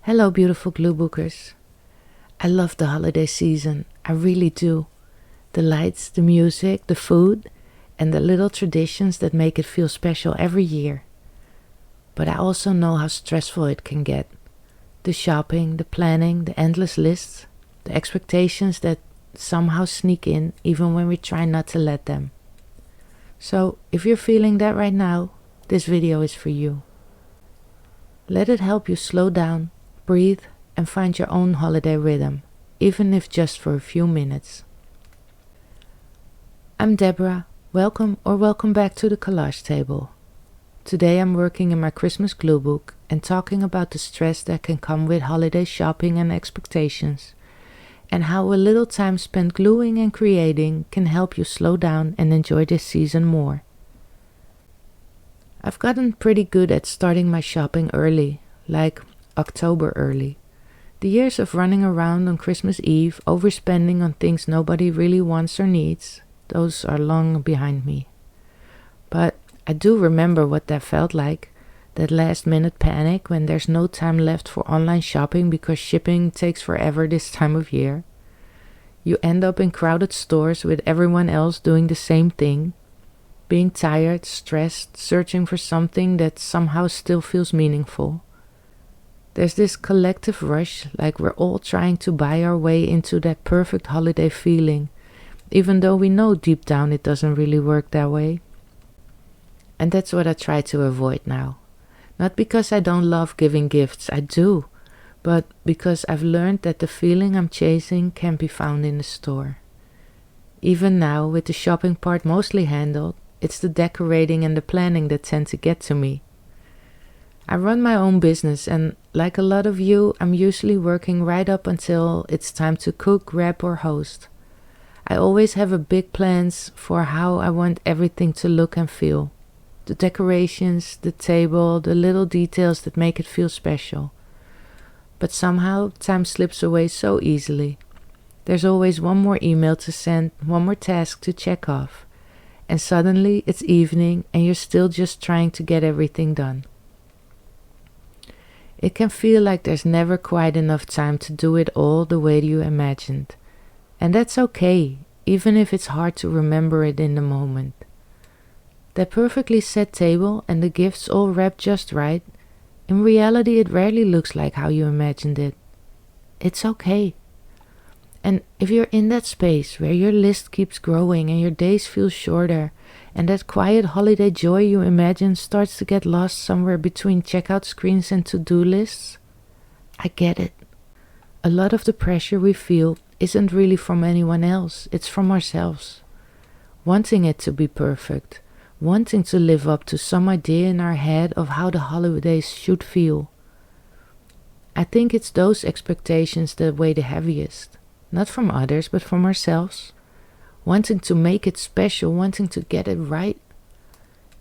Hello, beautiful gluebookers. I love the holiday season. I really do. The lights, the music, the food, and the little traditions that make it feel special every year. But I also know how stressful it can get. The shopping, the planning, the endless lists, the expectations that somehow sneak in even when we try not to let them. So, if you're feeling that right now, this video is for you. Let it help you slow down, breathe, and find your own holiday rhythm, even if just for a few minutes. I'm Deborah. Welcome back to the Collage table. Today I'm working in my Christmas glue book and talking about the stress that can come with holiday shopping and expectations, and how a little time spent gluing and creating can help you slow down and enjoy this season more. I've gotten pretty good at starting my shopping early, like October early. The years of running around on Christmas Eve, overspending on things nobody really wants or needs, those are long behind me. But I do remember what that felt like, that last minute panic when there's no time left for online shopping because shipping takes forever this time of year. You end up in crowded stores with everyone else doing the same thing, being tired, stressed, searching for something that somehow still feels meaningful. There's this collective rush, like we're all trying to buy our way into that perfect holiday feeling, even though we know deep down it doesn't really work that way. And that's what I try to avoid now. Not because I don't love giving gifts, I do, but because I've learned that the feeling I'm chasing can be found in the store. Even now, with the shopping part mostly handled, it's the decorating and the planning that tend to get to me. I run my own business and, like a lot of you, I'm usually working right up until it's time to cook, wrap or host. I always have a big plans for how I want everything to look and feel. The decorations, the table, the little details that make it feel special. But somehow time slips away so easily. There's always one more email to send, one more task to check off. And suddenly it's evening and you're still just trying to get everything done. It can feel like there's never quite enough time to do it all the way you imagined. And that's okay, even if it's hard to remember it in the moment. That perfectly set table and the gifts all wrapped just right, in reality it rarely looks like how you imagined it. It's okay. And if you're in that space where your list keeps growing and your days feel shorter, and that quiet holiday joy you imagine starts to get lost somewhere between checkout screens and to-do lists, I get it. A lot of the pressure we feel isn't really from anyone else, it's from ourselves. Wanting it to be perfect, wanting to live up to some idea in our head of how the holidays should feel. I think it's those expectations that weigh the heaviest. Not from others, but from ourselves. Wanting to make it special, wanting to get it right.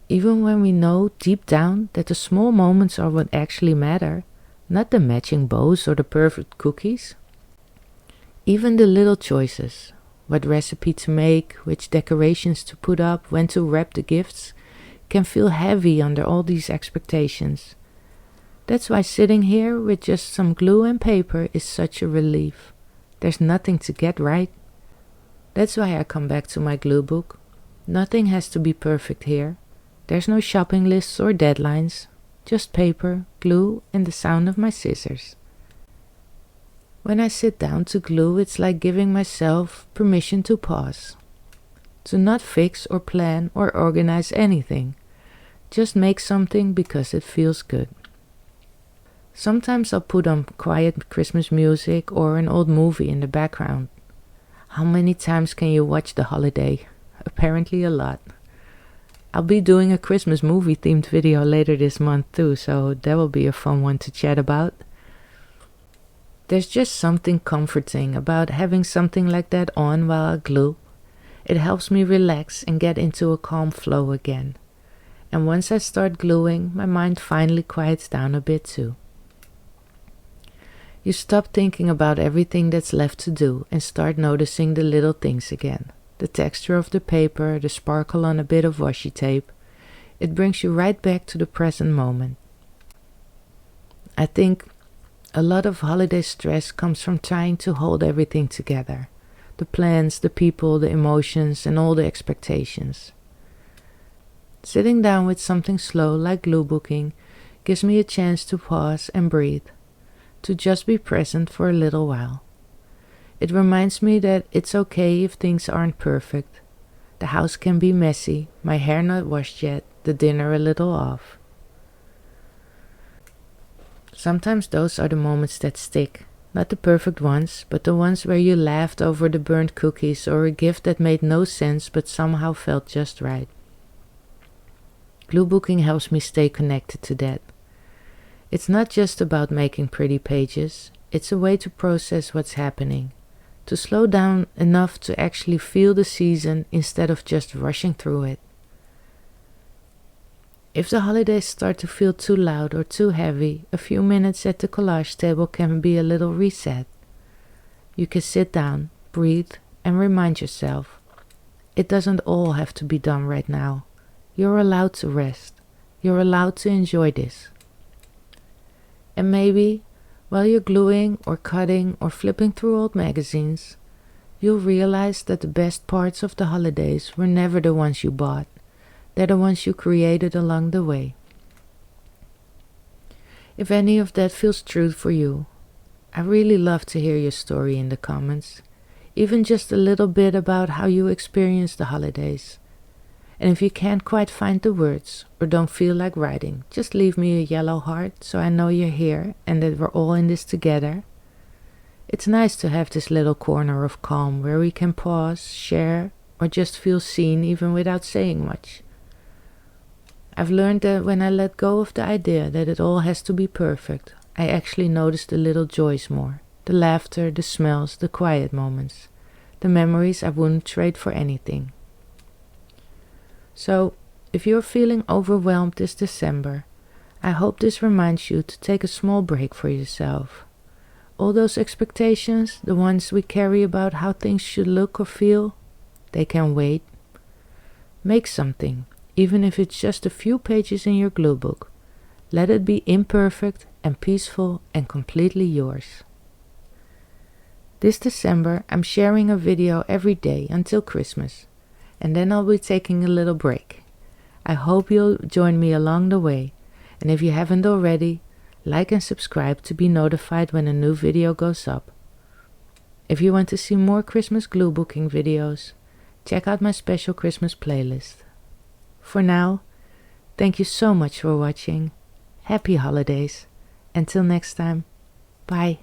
Even when we know deep down that the small moments are what actually matter, not the matching bows or the perfect cookies. Even the little choices, what recipe to make, which decorations to put up, when to wrap the gifts, can feel heavy under all these expectations. That's why sitting here with just some glue and paper is such a relief. There's nothing to get right. That's why I come back to my glue book. Nothing has to be perfect here. There's no shopping lists or deadlines. Just paper, glue, and the sound of my scissors. When I sit down to glue, it's like giving myself permission to pause. To not fix or plan or organize anything. Just make something because it feels good. Sometimes I'll put on quiet Christmas music or an old movie in the background. How many times can you watch The Holiday? Apparently a lot. I'll be doing a Christmas movie themed video later this month too, so that will be a fun one to chat about. There's just something comforting about having something like that on while I glue. It helps me relax and get into a calm flow again. And once I start gluing, my mind finally quiets down a bit too. You stop thinking about everything that's left to do and start noticing the little things again. The texture of the paper, the sparkle on a bit of washi tape. It brings you right back to the present moment. I think A lot of holiday stress comes from trying to hold everything together. The plans, the people, the emotions, and all the expectations. Sitting down with something slow like gluebooking gives me a chance to pause and breathe, to just be present for a little while. It reminds me that it's okay if things aren't perfect. The house can be messy, my hair not washed yet, the dinner a little off. Sometimes those are the moments that stick. Not the perfect ones, but the ones where you laughed over the burnt cookies or a gift that made no sense but somehow felt just right. Gluebooking helps me stay connected to that. It's not just about making pretty pages, it's a way to process what's happening, to slow down enough to actually feel the season instead of just rushing through it. If the holidays start to feel too loud or too heavy, a few minutes at the collage table can be a little reset. You can sit down, breathe, and remind yourself, it doesn't all have to be done right now. You're allowed to rest. You're allowed to enjoy this. And maybe, while you're gluing or cutting or flipping through old magazines, you'll realize that the best parts of the holidays were never the ones you bought. They're the ones you created along the way. If any of that feels true for you, I really love to hear your story in the comments, even just a little bit about how you experience the holidays. And if you can't quite find the words or don't feel like writing, just leave me a yellow heart so I know you're here and that we're all in this together. It's nice to have this little corner of calm where we can pause, share, or just feel seen even without saying much. I've learned that when I let go of the idea that it all has to be perfect, I actually notice the little joys more, the laughter, the smells, the quiet moments, the memories I wouldn't trade for anything. So, if you're feeling overwhelmed this December, I hope this reminds you to take a small break for yourself. All those expectations, the ones we carry about how things should look or feel, they can wait. Make something, even if it's just a few pages in your glue book. Let it be imperfect and peaceful and completely yours. This December, I'm sharing a video every day until Christmas, and then I'll be taking a little break. I hope you'll join me along the way, and if you haven't already, like and subscribe to be notified when a new video goes up. If you want to see more Christmas glue booking videos, check out my special Christmas playlist. For now, thank you so much for watching. Happy holidays. Until next time, bye.